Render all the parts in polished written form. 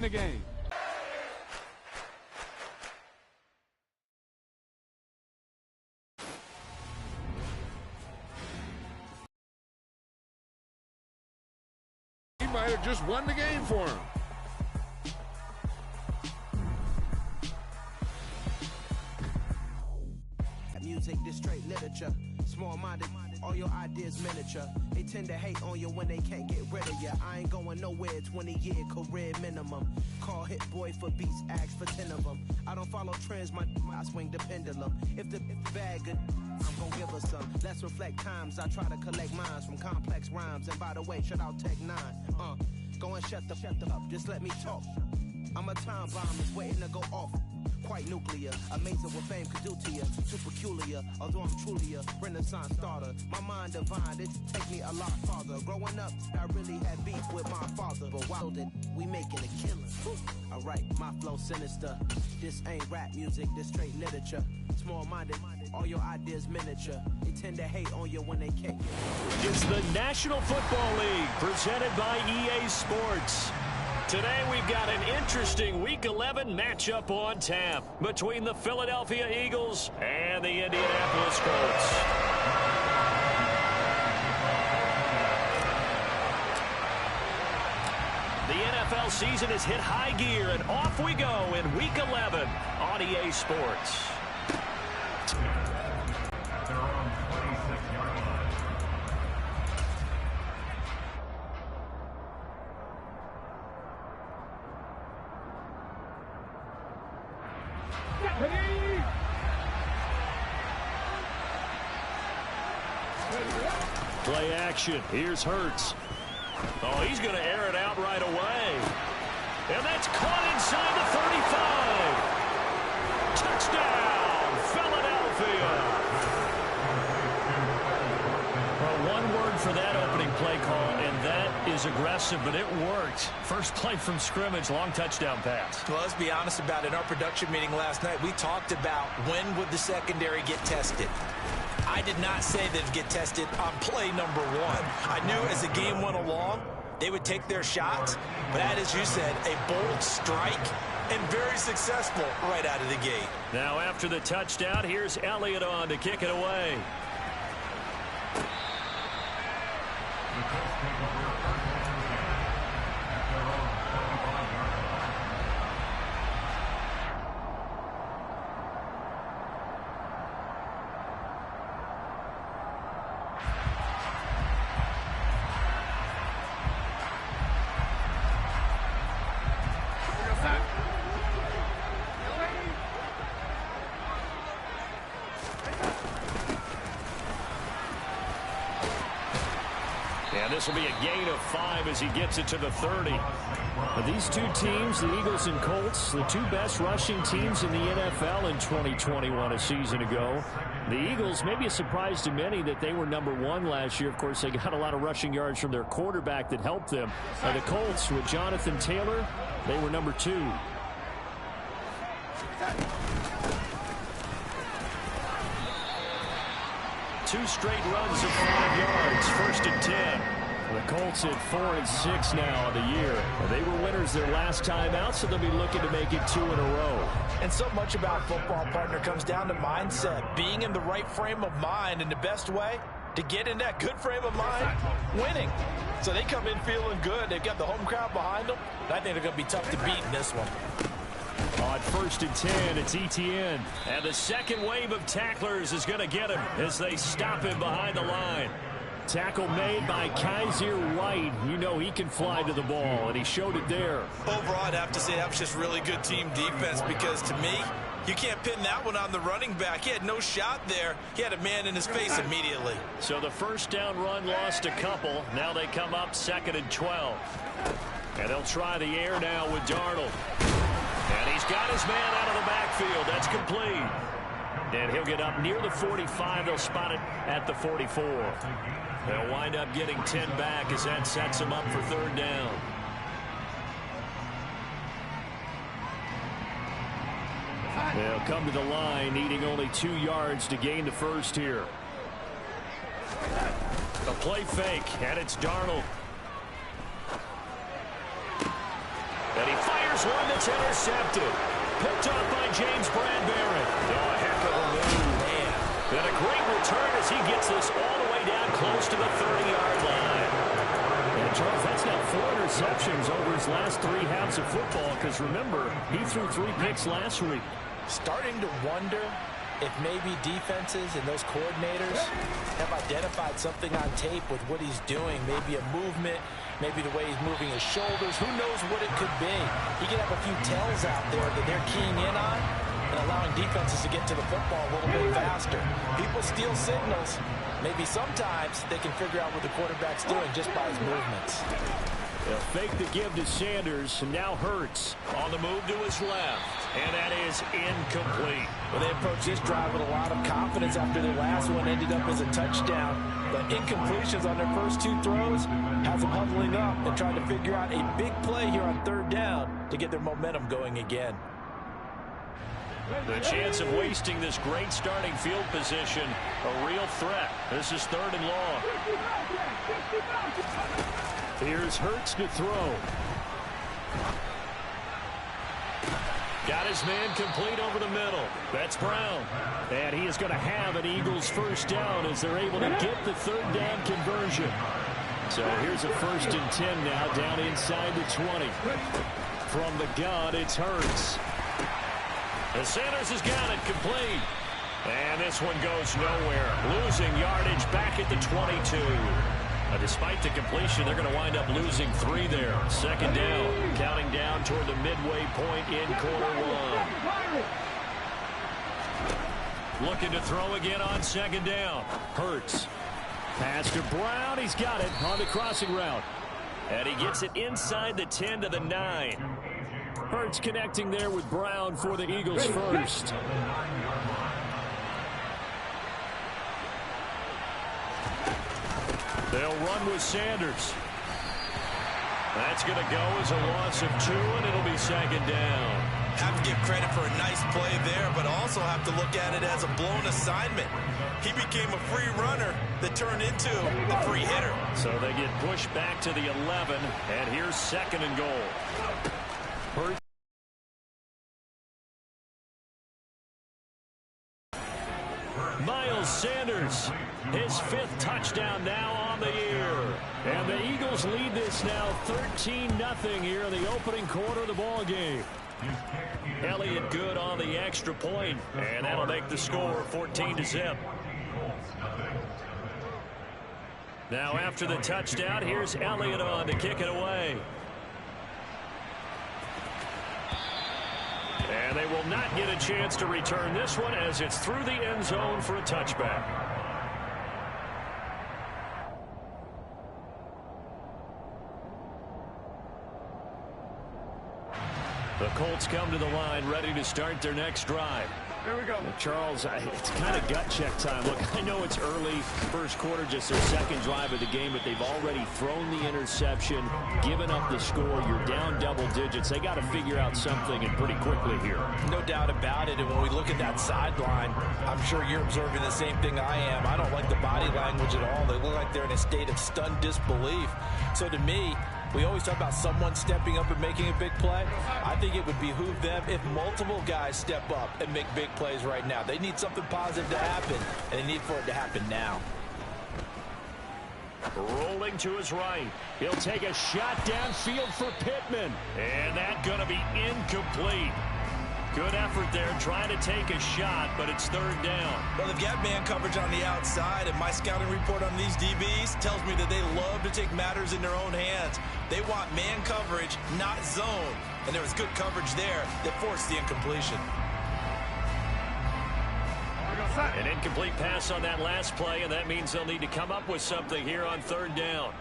the game. He might have just won the game for him. Music, this straight literature. Small-minded, all your ideas miniature. They tend to hate on you when they can't get rid of you. I ain't going nowhere, 20-year career minimum. Call Hit Boy for beats, ask for 10 of them. I don't follow trends, I swing the pendulum. If the bag good, I'm gonna give her some. Let's reflect times, I try to collect minds from complex rhymes. And by the way, shout out Tech 9. Go and shut the up, just let me talk. I'm a time bomb, it's waiting to go off. Quite nuclear, amazing what fame could do to you. Too peculiar, although I'm truly a renaissance starter. My mind divine, it take me a lot farther. Growing up, I really had beef with my father. But while that we making a killing. Alright, my flow sinister. This ain't rap music, this straight literature. Small-minded, all your ideas miniature. They tend to hate on you when they can't get it. It's the National Football League, presented by EA Sports. Today we've got an interesting Week 11 matchup on tap between the Philadelphia Eagles and the Indianapolis Colts. The NFL season has hit high gear, and off we go in Week 11 on EA Sports. Play action. Here's Hurts. Oh, he's going to air it out right away. And that's caught inside the 35. Touchdown, Philadelphia. Well, one word for that opening play call, and that is aggressive, but it worked. First play from scrimmage, long touchdown pass. Well, let's be honest about it. In our production meeting last night, we talked about when would the secondary get tested. I did not say they'd get tested on play number one. I knew as the game went along, they would take their shots. But that, as you said, a bold strike and very successful right out of the gate. Now after the touchdown, here's Elliott on to kick it away. And this will be a gain of 5 as he gets it to the 30. But these two teams, the Eagles and Colts, the two best rushing teams in the NFL in 2021 a season ago. The Eagles, maybe a surprise to many that they were #1 last year. Of course, they got a lot of rushing yards from their quarterback that helped them. The Colts, with Jonathan Taylor, they were #2. Two straight runs of 5 yards, 1st and 10. The Colts at 4-6 now on the year. They were winners their last time out, so they'll be looking to make it 2 in a row. And so much about football, partner, comes down to mindset, being in the right frame of mind, and the best way to get in that good frame of mind, winning. So they come in feeling good. They've got the home crowd behind them. And I think they're going to be tough to beat in this one. On 1st and 10, it's Etienne. And the second wave of tacklers is going to get him as they stop him behind the line. Tackle made by Kaiser White. You know he can fly to the ball, and he showed it there. Overall, I'd have to say that was just really good team defense, because to me, you can't pin that one on the running back. He had no shot there. He had a man in his face immediately. So the first down run lost a couple. Now they come up 2nd and 12. And they'll try the air now with Darnold. And he's got his man out of the backfield. That's complete. And he'll get up near the 45. They'll spot it at the 44. They'll wind up getting 10 back as that sets him up for 3rd down. They'll come to the line, needing only 2 yards to gain the first here. A play fake, and it's Darnold. And he fires here's one that's intercepted. Picked up by James Bradbury. Oh, a heck of a move, man. And a great return as he gets this all the way down close to the 30-yard line. And Charles, that's now 4 interceptions over his last 3 halves of football, because remember, he threw 3 picks last week. Starting to wonder if maybe defenses and those coordinators have identified something on tape with what he's doing. Maybe a movement, maybe the way he's moving his shoulders. Who knows what it could be? He could have a few tells out there that they're keying in on and allowing defenses to get to the football a little bit faster. People steal signals. Maybe sometimes they can figure out what the quarterback's doing just by his movements. They'll fake the give to Sanders, and now Hurts on the move to his left, and that is incomplete. Well, they approached this drive with a lot of confidence after their last one ended up as a touchdown. But incompletions on their first 2 throws has them huddling up and trying to figure out a big play here on 3rd down to get their momentum going again. The chance of wasting this great starting field position, a real threat. This is 3rd and long. Here's Hurts to throw. Got his man complete over the middle. That's Brown. And he is going to have an Eagles first down as they're able to get the 3rd down conversion. So here's a 1st and 10 now down inside the 20. From the gun, it's Hurts. And Sanders has got it complete. And this one goes nowhere. Losing yardage back at the 22. Despite the completion, they're going to wind up losing 3 there. 2nd down, counting down toward the midway point in quarter 1. Looking to throw again on 2nd down. Hurts. Pass to Brown. He's got it on the crossing route. And he gets it inside the 10 to the 9. Hurts connecting there with Brown for the Eagles first. They'll run with Sanders. That's going to go as a loss of 2, and it'll be 2nd down. Have to give credit for a nice play there, but also have to look at it as a blown assignment. He became a free runner that turned into a free hitter. So they get pushed back to the 11, and here's 2nd and goal. Hurts. Miles Sanders, his 5th touchdown now on the year. And the Eagles lead this now 13-0 here in the opening quarter of the ball game. Elliott good on the extra point, and that'll make the score 14-0. Now after the touchdown, here's Elliott on to kick it away. And they will not get a chance to return this one as it's through the end zone for a touchback. The Colts come to the line ready to start their next drive. Here we go. Charles, it's kind of gut check time. Look, I know it's early, first quarter, just their 2nd drive of the game, but they've already thrown the interception, given up the score. You're down double digits. They got to figure out something, and pretty quickly here. No doubt about it. And when we look at that sideline, I'm sure you're observing the same thing I am. I don't like the body language at all. They look like they're in a state of stunned disbelief. So to me, we always talk about someone stepping up and making a big play. I think it would behoove them if multiple guys step up and make big plays right now. They need something positive to happen, and they need for it to happen now. Rolling to his right. He'll take a shot downfield for Pittman. And that's going to be incomplete. Good effort there, trying to take a shot, but it's 3rd down. Well, they've got man coverage on the outside, and my scouting report on these DBs tells me that they love to take matters in their own hands. They want man coverage, not zone. And there was good coverage there that forced the incompletion. An incomplete pass on that last play, and that means they'll need to come up with something here on 3rd down.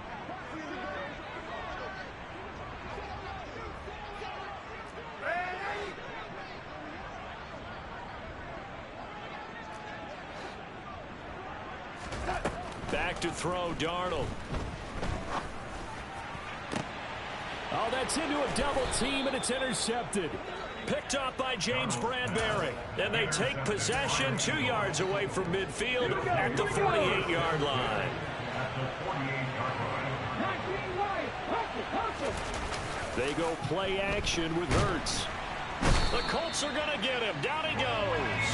Back to throw, Darnold. Oh, that's into a double team, and it's intercepted. Picked up by James Bradbury. And they take possession 2 yards away from midfield at the 48-yard line. They go play action with Hurts. The Colts are going to get him. Down he goes.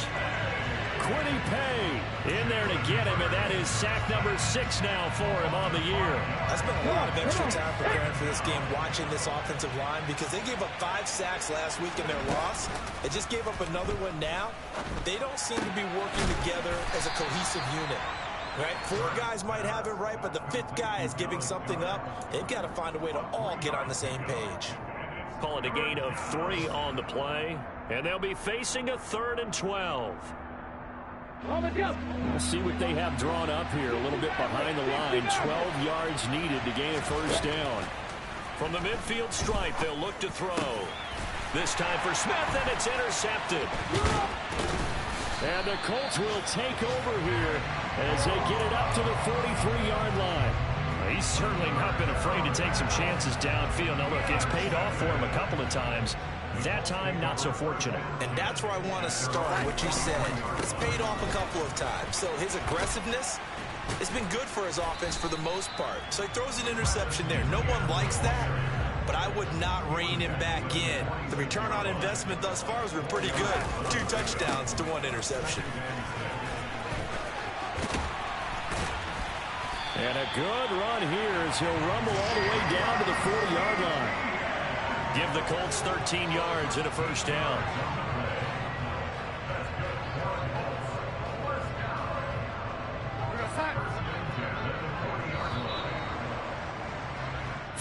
Quiddy Pay in there to get him, and that is sack number 6 now for him on the year. I spent a lot of extra time preparing for this game, watching this offensive line, because they gave up 5 sacks last week in their loss. They just gave up another one now. They don't seem to be working together as a cohesive unit. Right? 4 guys might have it right, but the 5th guy is giving something up. They've got to find a way to all get on the same page. Call it a gain of 3 on the play, and they'll be facing a 3rd and 12. We'll see what they have drawn up here. A little bit behind the line. 12 yards needed to gain a first down. From the midfield stripe, they'll look to throw. This time for Smith, and it's intercepted. And the Colts will take over here as they get it up to the 43-yard line. He's certainly not been afraid to take some chances downfield. Now, look, it's paid off for him a couple of times. That time, not so fortunate. And that's where I want to start, what you said. It's paid off a couple of times. So his aggressiveness has been good for his offense for the most part. So he throws an interception there. No one likes that, but I would not rein him back in. The return on investment thus far has been pretty good. 2 touchdowns to 1 interception. And a good run here as he'll rumble all the way down to the 40-yard line. Give the Colts 13 yards and a first down.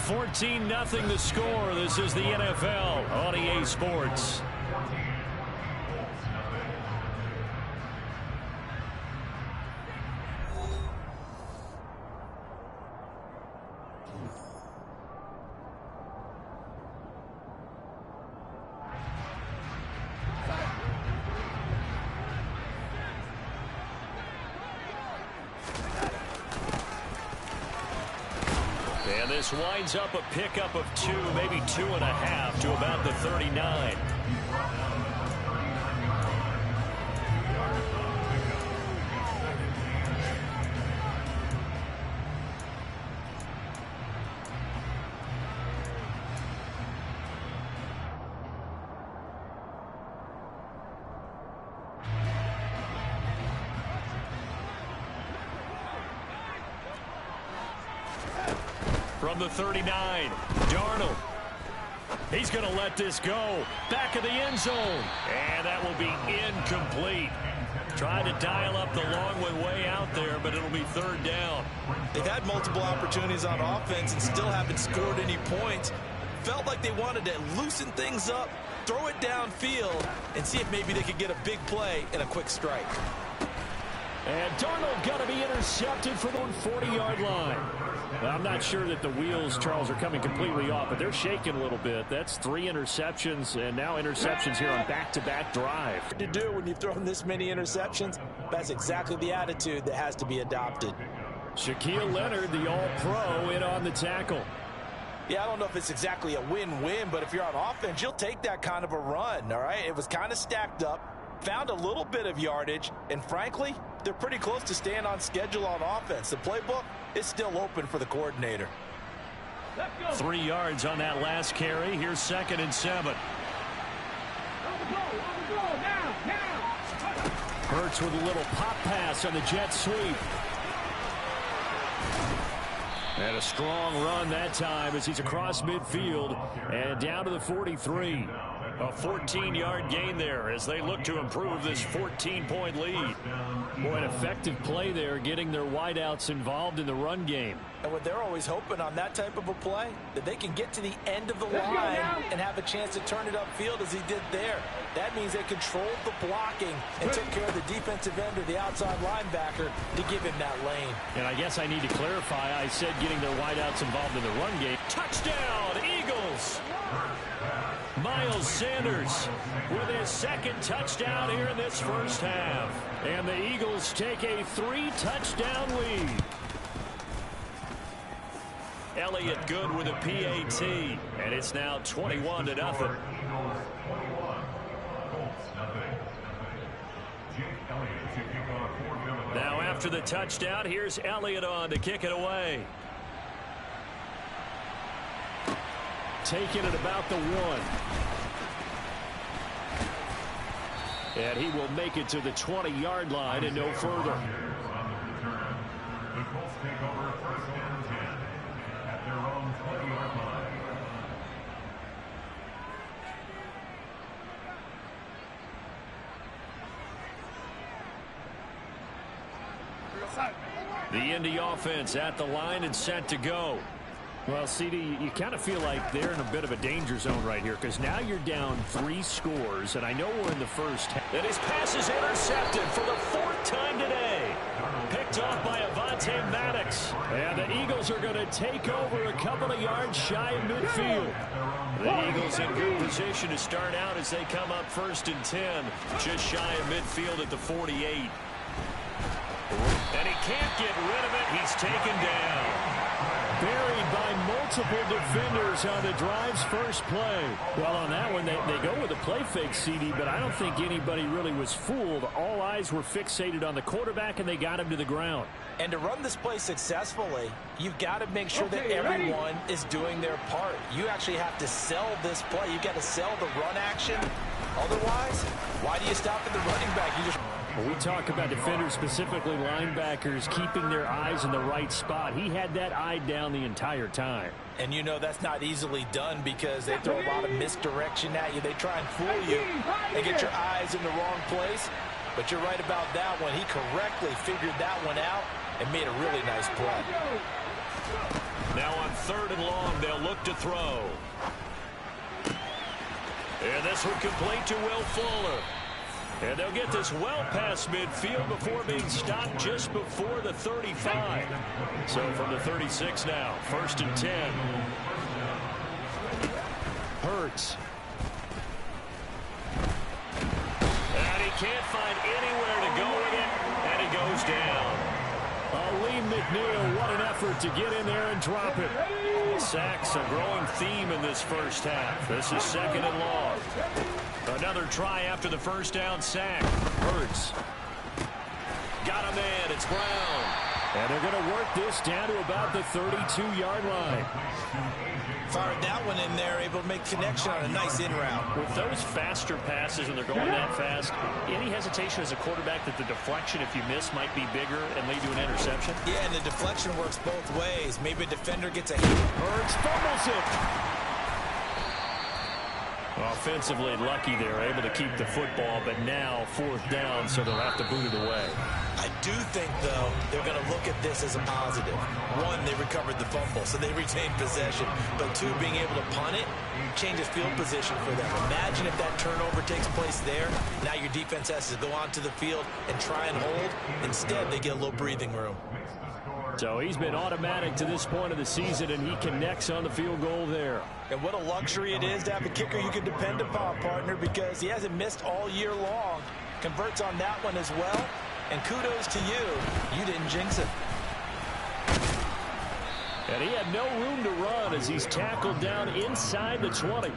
$14-0 the score. This is the NFL on EA Sports. And this winds up a pickup of 2, maybe 2.5 to about the 39. From the 39, Darnold. He's going to let this go. Back of the end zone. And that will be incomplete. Trying to dial up the long way out there, but it'll be 3rd down. They've had multiple opportunities on offense and still haven't scored any points. Felt like they wanted to loosen things up, throw it downfield, and see if maybe they could get a big play and a quick strike. And Darnold got to be intercepted from the 40-yard line. I'm not sure that the wheels, Charles, are coming completely off, but they're shaking a little bit. That's 3 interceptions, and now interceptions here on back-to-back drive. What to do when you've thrown this many interceptions? That's exactly the attitude that has to be adopted. Shaquille Leonard, the all-pro, in on the tackle. Yeah, I don't know if it's exactly a win-win, but if you're on offense, you'll take that kind of a run, all right? It was kind of stacked up, found a little bit of yardage, and frankly, they're pretty close to staying on schedule on offense. The playbook is still open for the coordinator. 3 yards on that last carry. Here's 2nd and 7. Hurts with a little pop pass on the jet sweep. And a strong run that time as he's across midfield and down to the 43. A 14-yard gain there as they look to improve this 14-point lead. Boy, an effective play there, getting their wideouts involved in the run game. And what they're always hoping on that type of a play, that they can get to the end of the line and have a chance to turn it upfield as he did there. That means they controlled the blocking and took care of the defensive end or the outside linebacker to give him that lane. And I guess I need to clarify, I said getting their wideouts involved in the run game. Touchdown, Eagles! Miles Sanders with his 2nd touchdown here in this first half. And the Eagles take a 3-touchdown lead. Elliott good with a PAT, and it's now 21-0. Now after the touchdown, here's Elliott on to kick it away. taken at about the 1. And he will make it to the 20-yard line and no further. The Colts take over 1st and 10 at their own 20-yard line. The Indy offense at the line and set to go. Well, CD, you kind of feel like they're in a bit of a danger zone right here because now you're down 3 scores, and I know we're in the first half. And his pass is intercepted for the 4th time today. Picked off by Avonte Maddox. And the Eagles are going to take over a couple of yards shy of midfield. The Eagles in good position to start out as they come up 1st and 10, just shy of midfield at the 48. And he can't get rid of it. He's taken down. Buried by multiple defenders on the drive's first play. Well, on that one, they go with a play fake, CD, but I don't think anybody really was fooled. All eyes were fixated on the quarterback, and they got him to the ground. And to run this play successfully, you've got to make sure that everyone is doing their part. You actually have to sell this play. You've got to sell the run action. Otherwise, why do you stop at the running back? You just... When we talk about defenders, specifically linebackers, keeping their eyes in the right spot, he had that eye down the entire time. And you know that's not easily done because they throw a lot of misdirection at you. They try and fool you and get your eyes in the wrong place. But you're right about that one. He correctly figured that one out and made a really nice play. Now on 3rd and long, they'll look to throw. And this one complete to Will Fuller. And they'll get this well past midfield before being stopped just before the 35. So from the 36 now, 1st and 10. Hurts. And he can't find anywhere to go with it, and he goes down. Lee McNeil, what an effort to get in there and drop it. Sacks, a growing theme in this first half. This is 2nd and long. Another try after the first down sack. Hurts. Got a man. It's Brown. And they're going to work this down to about the 32-yard line. Fired that one in there, able to make connection on a nice in route. With those faster passes and they're going that fast, any hesitation as a quarterback that the deflection, if you miss, might be bigger and lead to an interception? Yeah, and the deflection works both ways. Maybe a defender gets a hit. Hurts fumbles it. Offensively lucky they're able to keep the football, but now 4th down, so they'll have to boot it away. I do think, though, they're going to look at this as a positive. 1, they recovered the fumble, so they retained possession. But 2, being able to punt it changes field position for them. Imagine if that turnover takes place there. Now your defense has to go onto the field and try and hold. Instead, they get a little breathing room. So he's been automatic to this point of the season, and he connects on the field goal there. And what a luxury it is to have a kicker you can depend upon, partner, because he hasn't missed all year long. Converts on that one as well. And kudos to you. You didn't jinx it. And he had no room to run as he's tackled down inside the 20.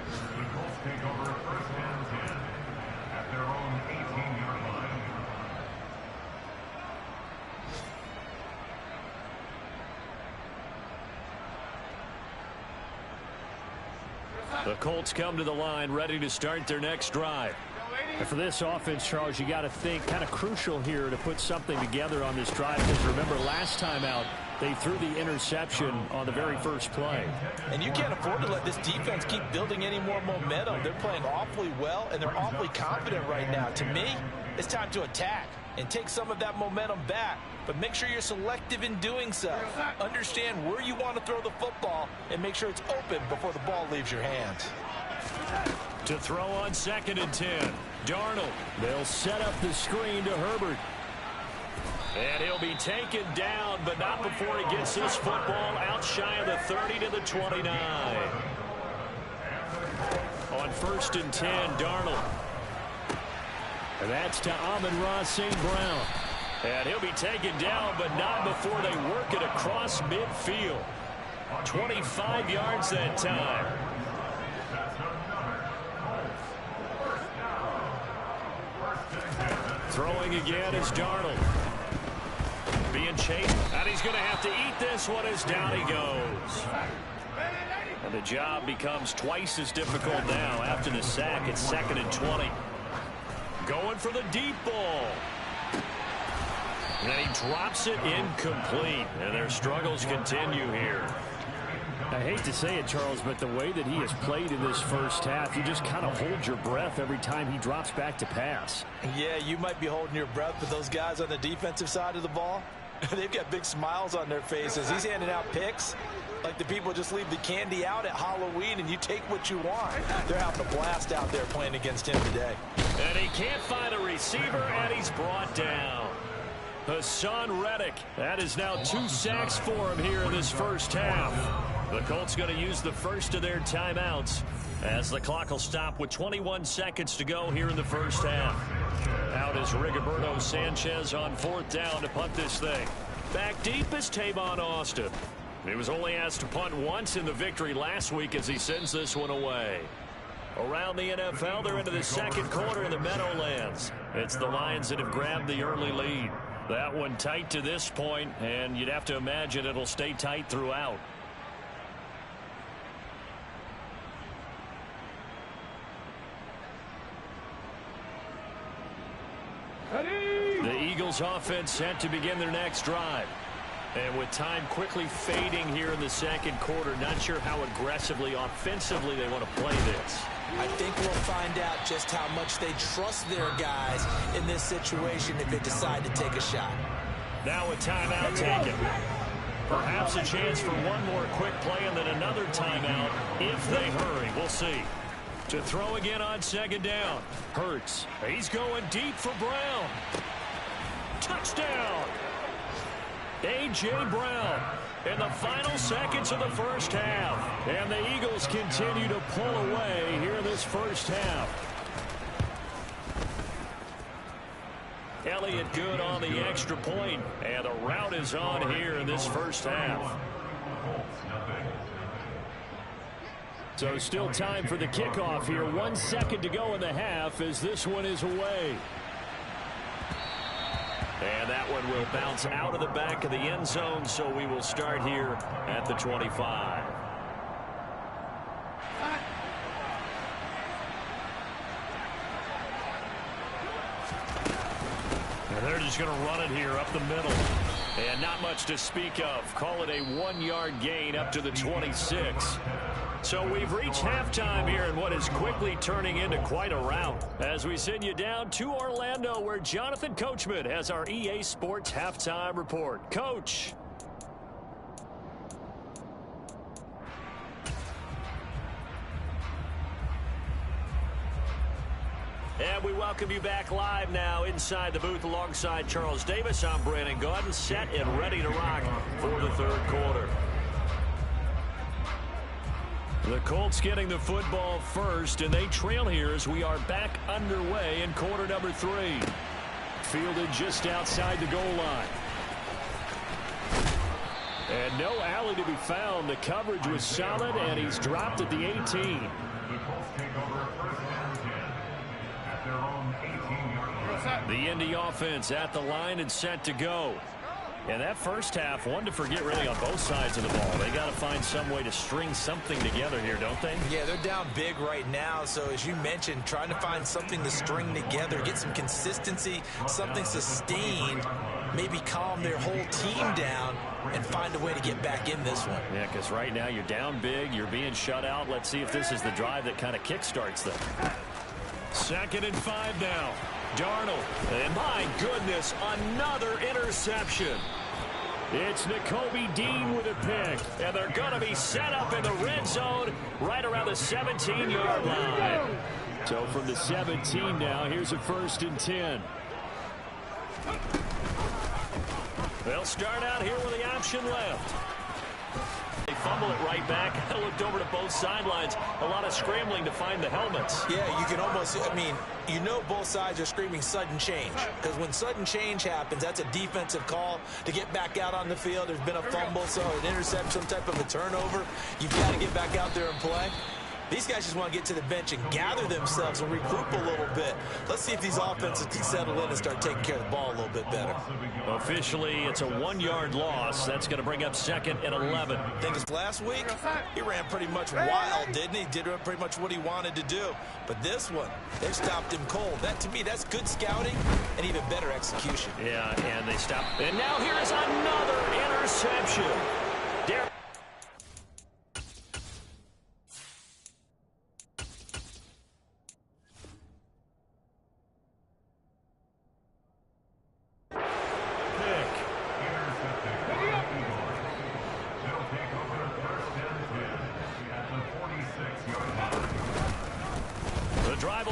The Colts come to the line ready to start their next drive. And for this offense, Charles, you got to think kind of crucial here to put something together on this drive, because remember last time out they threw the interception on the very first play. And you can't afford to let this defense keep building any more momentum. They're playing awfully well, and they're awfully confident right now. To me, it's time to attack and take some of that momentum back. But make sure you're selective in doing so. Understand where you want to throw the football and make sure it's open before the ball leaves your hands. To throw on 2nd and 10. Darnold. They'll set up the screen to Herbert. And he'll be taken down, but not before he gets this football out shy of the 30 to the 29. On 1st and 10, Darnold. And that's to Amon-Ra St. Brown. And he'll be taken down, but not before they work it across midfield. 25 yards that time. Throwing again is Darnold. Being chased, and he's going to have to eat this one as down he goes. And the job becomes twice as difficult now after the sack. It's 2nd and 20. Going for the deep ball. And he drops it incomplete. And their struggles continue here. I hate to say it, Charles, but the way that he has played in this first half, you just kind of hold your breath every time he drops back to pass. Yeah, you might be holding your breath, but those guys on the defensive side of the ball, they've got big smiles on their faces. He's handing out picks like the people just leave the candy out at Halloween and you take what you want. They're having a blast out there playing against him today. And he can't find a receiver, and he's brought down. Hassan Reddick. That is now 2 sacks for him here in this first half. The Colts going to use the first of their timeouts as the clock will stop with 21 seconds to go here in the first half. Out is Rigoberto Sanchez on 4th down to punt this thing. Back deep is Tavon Austin. He was only asked to punt once in the victory last week as he sends this one away. Around the NFL, they're into the second quarter in the Meadowlands. It's the Lions that have grabbed the early lead. That one tight to this point, and you'd have to imagine it'll stay tight throughout. The Eagles offense set to begin their next drive. And with time quickly fading here in the second quarter, not sure how aggressively, offensively they want to play this. I think we'll find out just how much they trust their guys in this situation if they decide to take a shot. Now a timeout taken. Perhaps a chance for one more quick play and then another timeout if they hurry. We'll see. To throw again on 2nd down. Hurts. He's going deep for Brown. Touchdown. A.J. Brown in the final seconds of the first half. And the Eagles continue to pull away here in this first half. Elliott good on the extra point, and the route is on here in this first half. So still time for the kickoff here. 1 second to go in the half as this one is away. And that one will bounce out of the back of the end zone, so we will start here at the 25. And they're just going to run it here up the middle. And not much to speak of. Call it a 1-yard gain up to the 26. So we've reached halftime here in what is quickly turning into quite a rout. As we send you down to Orlando, where Jonathan Coachman has our EA Sports Halftime Report. Coach. And we welcome you back live now inside the booth alongside Charles Davis. I'm Brandon Gaudin, set and ready to rock for the third quarter. The Colts getting the football first, and they trail here as we are back underway in quarter number 3. Fielded just outside the goal line. And no alley to be found. The coverage was solid, and he's dropped at the 18. The Colts take over 1st and 10 at their own 18-yard line. The Indy offense at the line and set to go. And that first half, one to forget really on both sides of the ball. They got to find some way to string something together here, don't they? Yeah, they're down big right now. So as you mentioned, trying to find something to string together, get some consistency, something sustained, maybe calm their whole team down and find a way to get back in this one. Yeah, because right now you're down big, you're being shut out. Let's see if this is the drive that kind of kickstarts them. 2nd and 5 now. Darnold, and my goodness, another interception. It's Nakobe Dean with a pick, and they're going to be set up in the red zone right around the 17-yard line. So from the 17 now, here's a 1st and 10. They'll start out here with the option left. They fumble it right back. I looked over to both sidelines. A lot of scrambling to find the helmets. Yeah, you can almost, I mean, you know both sides are screaming sudden change. Because when sudden change happens, that's a defensive call to get back out on the field. There's been a fumble, so an interception, some type of a turnover. You've got to get back out there and play. These guys just want to get to the bench and gather themselves and regroup a little bit. Let's see if these offenses can settle in and start taking care of the ball a little bit better. Officially, it's a 1-yard loss. That's going to bring up 2nd and 11. I think it's last week, he ran pretty much wild, didn't he? Did pretty much what he wanted to do. But this one, they've stopped him cold. That, to me, that's good scouting and even better execution. Yeah, and they stopped. And now here is another interception.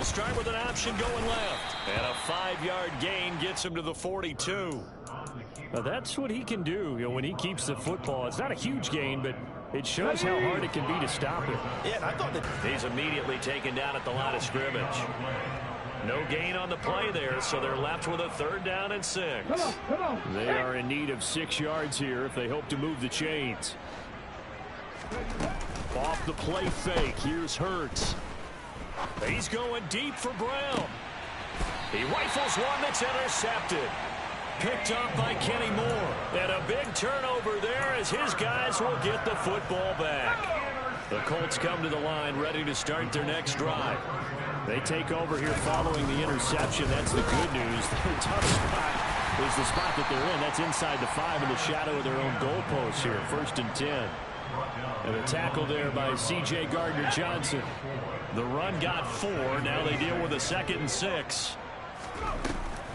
Start with an option going left. And a 5-yard gain gets him to the 42. Well, that's what he can do, when he keeps the football. It's not a huge gain, but it shows how hard it can be to stop it. Yeah, and I thought that he's immediately taken down at the line of scrimmage. No gain on the play there, so they're left with a 3rd down and 6. They are in need of 6 yards here if they hope to move the chains. Off the play fake, here's Hurts. He's going deep for Brown. He rifles one that's intercepted. Picked up by Kenny Moore. And a big turnover there as his guys will get the football back. The Colts come to the line ready to start their next drive. They take over here following the interception. That's the good news. Their tough spot is the spot that they're in. That's inside the 5 in the shadow of their own goalpost here. 1st and 10. And a tackle there by C.J. Gardner-Johnson. The run got 4. Now they deal with a 2nd and 6.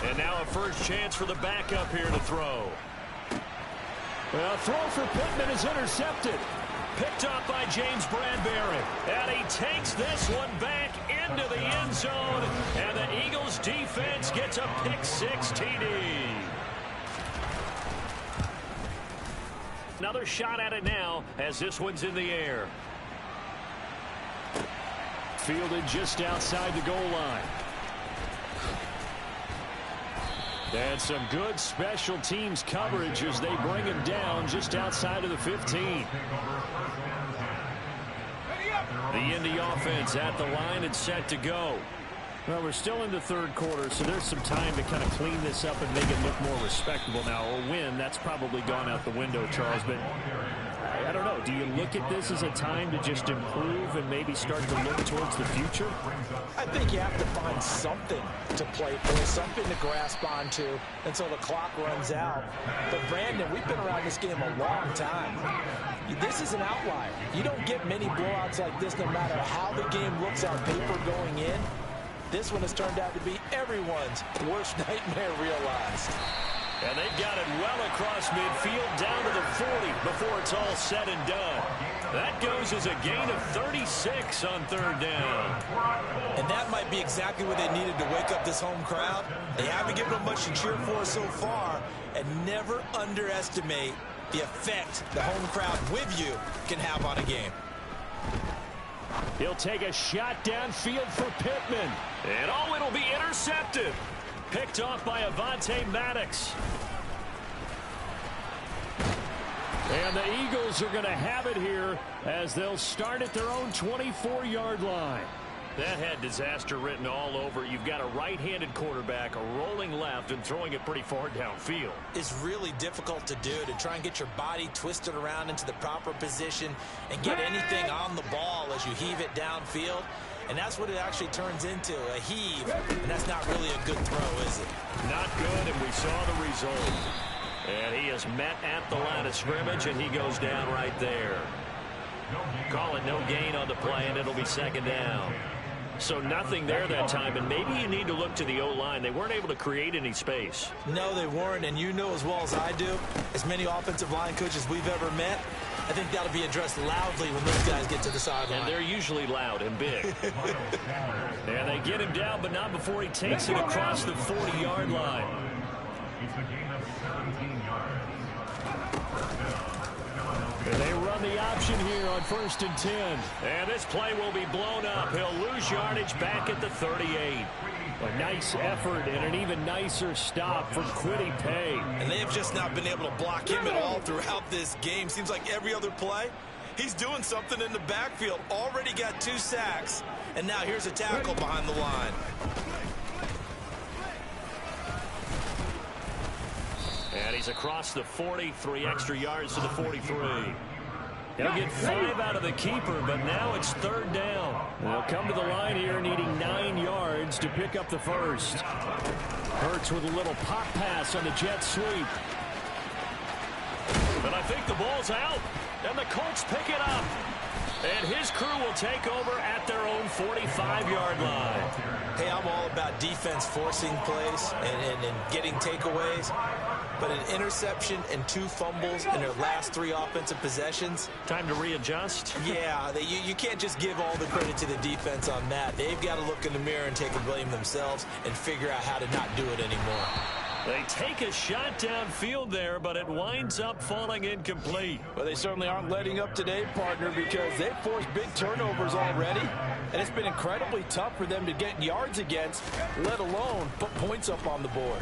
And now a first chance for the backup here to throw. Well, throw for Pittman is intercepted. Picked up by James Bradbury. And he takes this one back into the end zone. And the Eagles defense gets a pick-6 TD. Another shot at it now as this one's in the air. Fielded just outside the goal line. And some good special teams coverage as they bring him down just outside of the 15. The Indy offense at the line and set to go. Well, we're still in the 3rd quarter, so there's some time to kind of clean this up and make it look more respectable now. A win, that's probably gone out the window, Charles, but I don't know. Do you look at this as a time to just improve and maybe start to look towards the future? I think you have to find something to play for, something to grasp onto until the clock runs out. But, Brandon, we've been around this game a long time. This is an outlier. You don't get many blowouts like this no matter how the game looks on paper going in. This one has turned out to be everyone's worst nightmare realized. And they've got it well across midfield down to the 40 before it's all said and done. That goes as a gain of 36 on 3rd down. And that might be exactly what they needed to wake up this home crowd. They haven't given them much to cheer for so far. And never underestimate the effect the home crowd with you can have on a game. He'll take a shot downfield for Pittman. And it'll be intercepted. Picked off by Avonte Maddox. And the Eagles are going to have it here as they'll start at their own 24-yard line. That had disaster written all over. You've got a right-handed quarterback, a rolling left, and throwing it pretty far downfield. It's really difficult to do, to try and get your body twisted around into the proper position and get anything on the ball as you heave it downfield. And that's what it actually turns into, a heave. And that's not really a good throw, is it? Not good, and we saw the result. And he is met at the line of scrimmage, and he goes down right there. Call it no gain on the play, and it'll be 2nd down. So nothing there that time, and maybe you need to look to the O-line. They weren't able to create any space. No, they weren't, and you know as well as I do, as many offensive line coaches we've ever met, I think that'll be addressed loudly when those guys get to the sideline. And they're usually loud and big. And they get him down, but not before he takes it across the 40-yard line. It's a gain of 17 yards. And they run the option here on 1st and 10. And this play will be blown up. He'll lose yardage back at the 38. A nice effort and an even nicer stop from Kwity Paye. And they have just not been able to block him at all throughout this game. Seems like every other play, He's doing something in the backfield. Already got 2 sacks. And now here's a tackle behind the line. And he's across the 40, 3 extra yards to the 43. He'll get 5 out of the keeper, but now it's 3rd down. They'll come to the line here needing 9 yards to pick up the first. Hurts with a little pop pass on the jet sweep. But I think the ball's out, and the Colts pick it up. And his crew will take over at their own 45-yard line. Hey, I'm all about defense forcing plays and getting takeaways. But an interception and 2 fumbles in their last 3 offensive possessions. Time to readjust? Yeah, you can't just give all the credit to the defense on that. They've got to look in the mirror and take the blame themselves and figure out how to not do it anymore. They take a shot downfield there, but it winds up falling incomplete. Well, they certainly aren't letting up today, partner, because they've forced big turnovers already, and it's been incredibly tough for them to get yards against, let alone put points up on the board.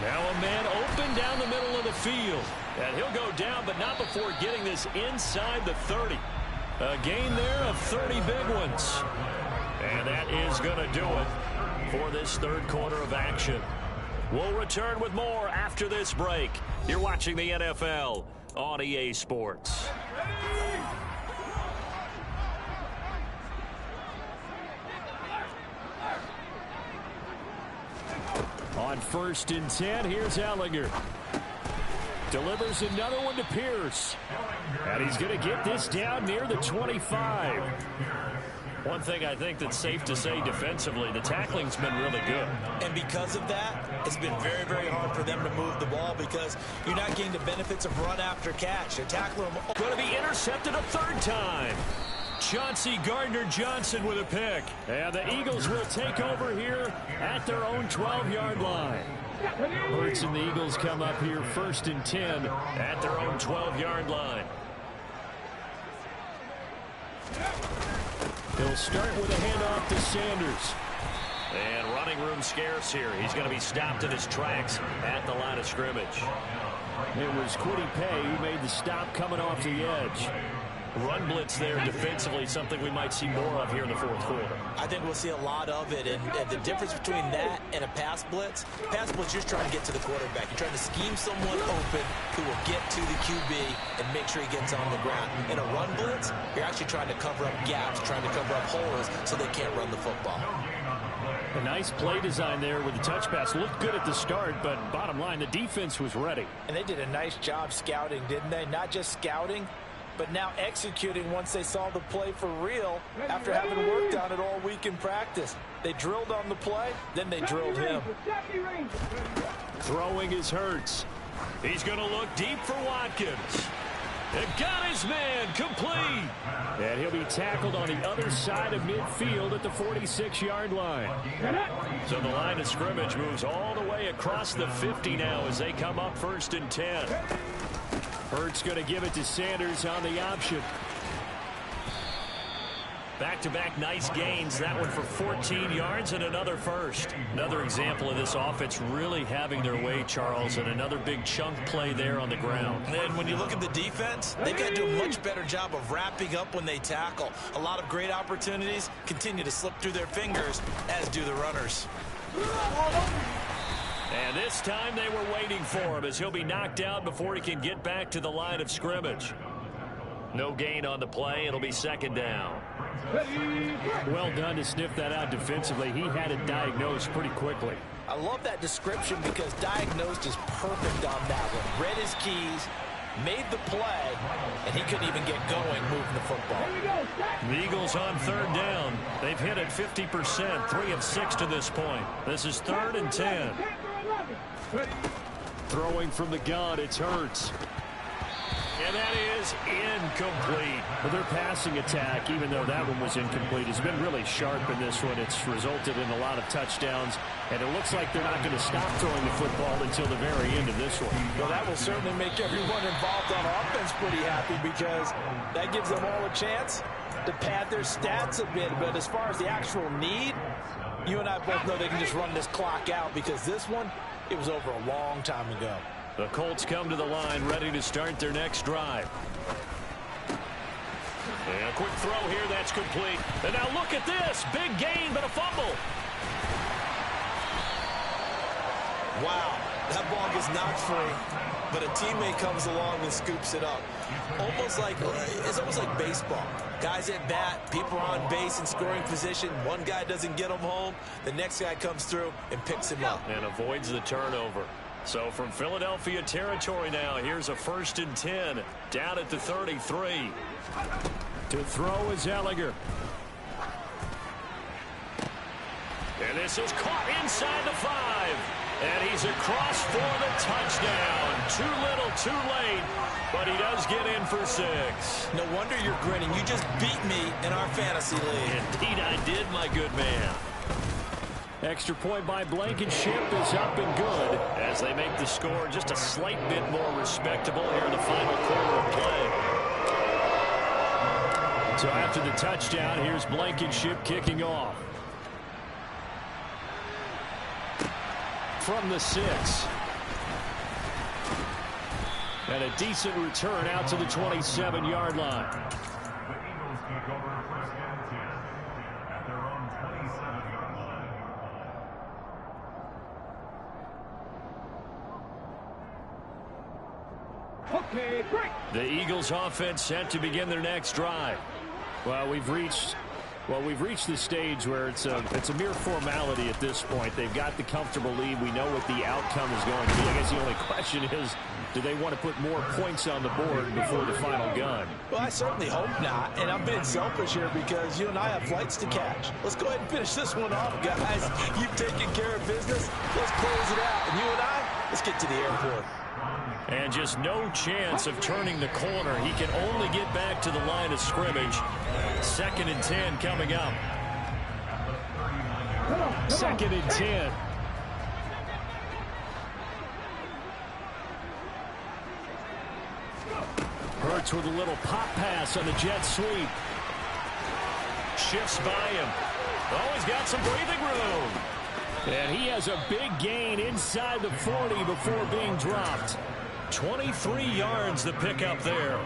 Now a man open down the middle of the field. And he'll go down, but not before getting this inside the 30. A gain there of 30 big ones. And that is going to do it for this 3rd quarter of action. We'll return with more after this break. You're watching the NFL on EA Sports. On 1st and 10, here's Ellinger. Delivers another one to Pierce. And he's going to get this down near the 25. One thing I think that's safe to say defensively, the tackling's been really good. And because of that, it's been very, very hard for them to move the ball because you're not getting the benefits of run after catch. They're tackling them. Going to be intercepted a 3rd time. Chauncey Gardner-Johnson with a pick. And the Eagles will take over here at their own 12-yard line. Hurts and the Eagles come up here 1st and 10 at their own 12-yard line. He'll start with a handoff to Sanders. And running room scarce here. He's going to be stopped in his tracks at the line of scrimmage. It was Kwity Paye who made the stop coming off the edge. Run blitz there defensively, something we might see more of here in the 4th quarter. I think we'll see a lot of it, and the difference between that and a pass blitz, you're just trying to get to the quarterback. You're trying to scheme someone open who will get to the QB and make sure he gets on the ground. In a run blitz, you're actually trying to cover up gaps, trying to cover up holes so they can't run the football. A nice play design there with the touch pass. Looked good at the start, but bottom line, the defense was ready. And they did a nice job scouting, didn't they? Not just scouting, but now executing once they saw the play for real after having worked on it all week in practice. They drilled on the play, then they drilled him. Throwing is Hurts. He's going to look deep for Watkins. It got his man complete. And he'll be tackled on the other side of midfield at the 46-yard line. So the line of scrimmage moves all the way across the 50 now as they come up 1st and 10. Hurts going to give it to Sanders on the option. Back-to-back nice gains. That one for 14 yards and another first. Another example of this offense really having their way, Charles, and another big chunk play there on the ground. And when you look at the defense, they've got to do a much better job of wrapping up when they tackle. A lot of great opportunities continue to slip through their fingers, as do the runners. And this time they were waiting for him as he'll be knocked out before he can get back to the line of scrimmage. No gain on the play. It'll be 2nd down. Well done to sniff that out defensively. He had it diagnosed pretty quickly. I love that description because diagnosed is perfect on that one. Read his keys, made the play, and he couldn't even get going moving the football. The Eagles on 3rd down. They've hit it 50%, 3 of 6 to this point. This is 3rd and 10. Throwing from the gun, it's Hurts. And that is incomplete. But their passing attack, even though that one was incomplete, has been really sharp in this one. It's resulted in a lot of touchdowns, and it looks like they're not going to stop throwing the football until the very end of this one. Well, that will certainly make everyone involved on offense pretty happy because that gives them all a chance to pad their stats a bit. But as far as the actual need, you and I both know they can just run this clock out because this one, it was over a long time ago. The Colts come to the line, ready to start their next drive. And a quick throw here, that's complete. And now look at this. Big gain, but a fumble. Wow, that ball gets knocked free, but a teammate comes along and scoops it up. It's almost like baseball. Guys at bat, people are on base in scoring position. One guy doesn't get him home. The next guy comes through and picks him up. And avoids the turnover. So from Philadelphia territory now, here's a 1st and 10. Down at the 33. To throw is Ellinger. And this is caught inside the 5. And he's across for the touchdown. Too little, too late. But he does get in for 6. No wonder you're grinning. You just beat me in our fantasy league. Indeed I did, my good man. Extra point by Blankenship is up and good as they make the score just a slight bit more respectable here in the final quarter of play. So after the touchdown, here's Blankenship kicking off. From the 6. And a decent return out to the 27-yard line. The Eagles take over 1st and 10 at their own 27-yard line. Okay, break. The Eagles offense set to begin their next drive. Well, we've reached the stage where it's a mere formality at this point. They've got the comfortable lead. We know what the outcome is going to be. I guess the only question is, do they want to put more points on the board before the final gun? Well, I certainly hope not. And I'm being selfish here because you and I have flights to catch. Let's go ahead and finish this one off, guys. You've taken care of business. Let's close it out. And you and I, let's get to the airport. And just no chance of turning the corner. He can only get back to the line of scrimmage. 2nd and 10 coming up. 2nd and 10. Hurts with a little pop pass on the jet sweep. Shifts by him. Oh, he's got some breathing room. And he has a big gain inside the 40 before being dropped. 23 yards the pickup there.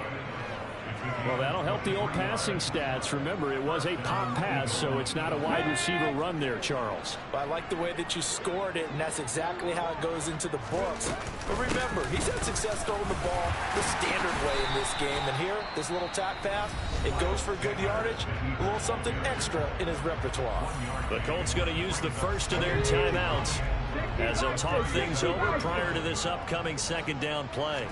Well, that'll help the old passing stats. Remember, it was a pop pass, so it's not a wide receiver run there, Charles. Well, I like the way that you scored it, and that's exactly how it goes into the books. But remember, he's had success throwing the ball the standard way in this game. And here, this little tap pass, it goes for good yardage, a little something extra in his repertoire. The Colts going to use the first of their timeouts as they'll talk things over prior to this upcoming 2nd down play.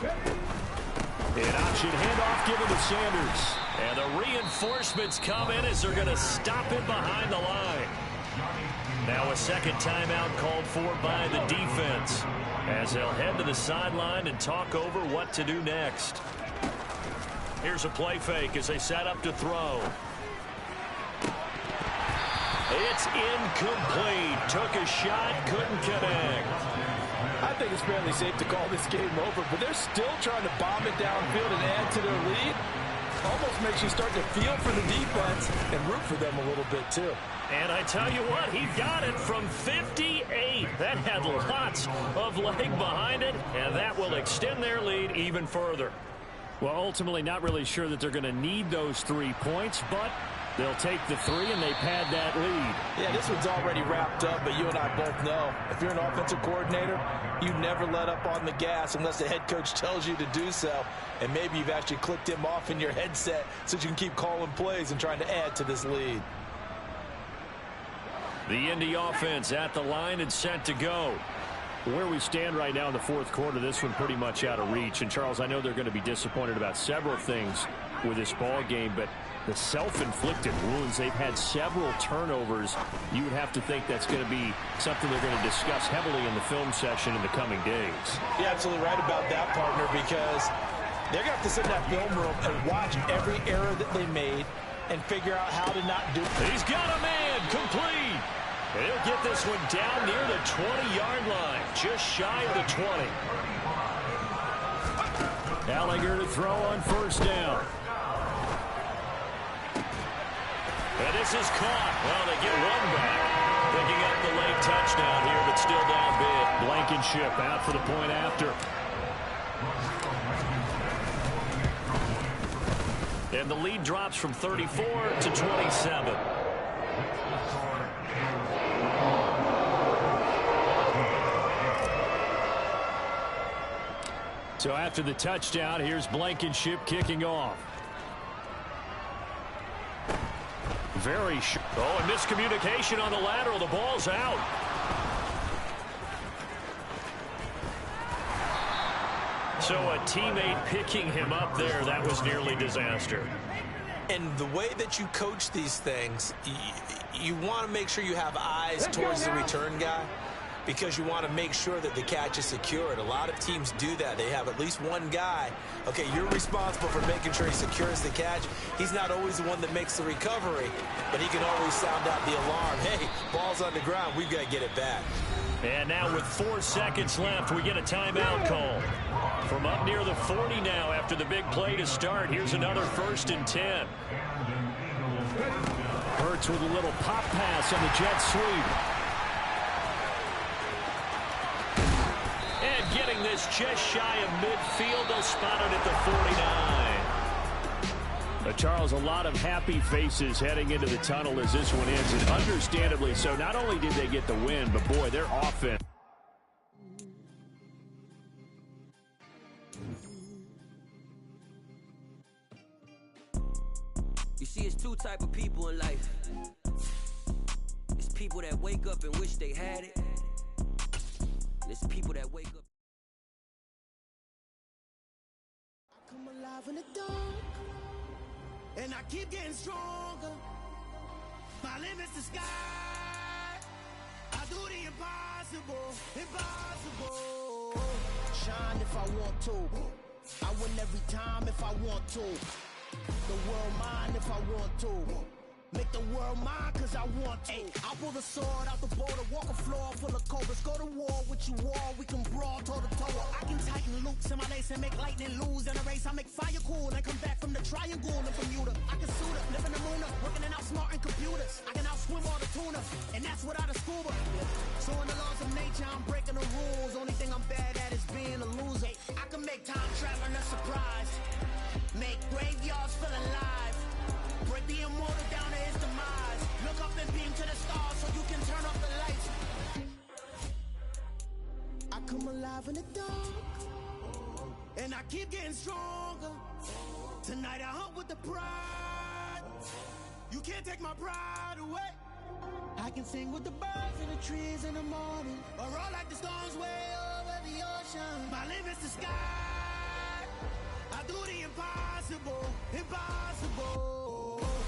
An option handoff given to Sanders. And the reinforcements come in as they're going to stop him behind the line. Now a 2nd timeout called for by the defense as they'll head to the sideline and talk over what to do next. Here's a play fake as they set up to throw. It's incomplete. Took a shot, couldn't connect. I think it's fairly safe to call this game over, but they're still trying to bomb it downfield and add to their lead. Almost makes you start to feel for the defense and root for them a little bit, too. And I tell you what, he got it from 58. That had lots of leg behind it, and that will extend their lead even further. Well, ultimately, not really sure that they're going to need those 3 points, but they'll take the 3 and they pad that lead. Yeah, this one's already wrapped up, but you and I both know if you're an offensive coordinator, you never let up on the gas unless the head coach tells you to do so. And maybe you've actually clicked him off in your headset so you can keep calling plays and trying to add to this lead. The Indy offense at the line and set to go. Where we stand right now in the 4th quarter, this one pretty much out of reach. And, Charles, I know they're going to be disappointed about several things with this ball game, but the self-inflicted wounds, they've had several turnovers. You would have to think that's going to be something they're going to discuss heavily in the film session in the coming days. You're absolutely right about that, partner, because they're going to have to sit in that film room and watch every error that they made and figure out how to not do it. He's got a man, complete. And he'll get this one down near the 20-yard line, just shy of the 20. Ellinger to throw on 1st down. And this is caught. Well, they get one back. Picking up the late touchdown here, but still down big. Blankenship out for the point after. And the lead drops from 34 to 27. So after the touchdown, here's Blankenship kicking off. Very short. Oh, and miscommunication on the lateral. The ball's out. So a teammate picking him up there, that was nearly disaster. And the way that you coach these things, you want to make sure you have eyes towards the return guy, because you want to make sure that the catch is secured. A lot of teams do that. They have at least one guy. Okay, you're responsible for making sure he secures the catch. He's not always the one that makes the recovery, but he can always sound out the alarm. Hey, ball's on the ground. We've got to get it back. And now with 4 seconds left, we get a timeout call. From up near the 40 now after the big play to start. Here's another 1st and 10. Hurts with a little pop pass on the jet sweep. And getting this just shy of midfield, they'll spot it at the 49. But Charles, a lot of happy faces heading into the tunnel as this one ends, and understandably so. Not only did they get the win, but boy, their offense. You see, it's 2 type of people in life. It's people that wake up and wish they had it. And it's people that wake up. I come alive in the dark, and I keep getting stronger. My limit's the sky. I do the impossible, impossible. Shine if I want to. I win every time if I want to. The world mine if I want to. Make the world mine cause I want to. I pull the sword out the border, walk a floor full of cobras. Go to war with you all, we can brawl toe to toe. I can tighten loops in my lace and make lightning lose in a race. I make fire cool and come back from the triangle in Bermuda. I can suit up, live in the moon up, working and outsmarting computers. I can outswim all the tuna, and that's without a scuba. So in the laws of nature, I'm breaking the rules. Only thing I'm bad at is being a loser. I can make time traveling a surprise. Make graveyards feel alive. Break the immortal down to his demise. Look up and beam to the stars so you can turn off the lights. I come alive in the dark, and I keep getting stronger. Tonight I hunt with the pride. You can't take my pride away. I can sing with the birds and the trees in the morning, or roll like the storms way over the ocean. My limit's the sky. I do the impossible, impossible.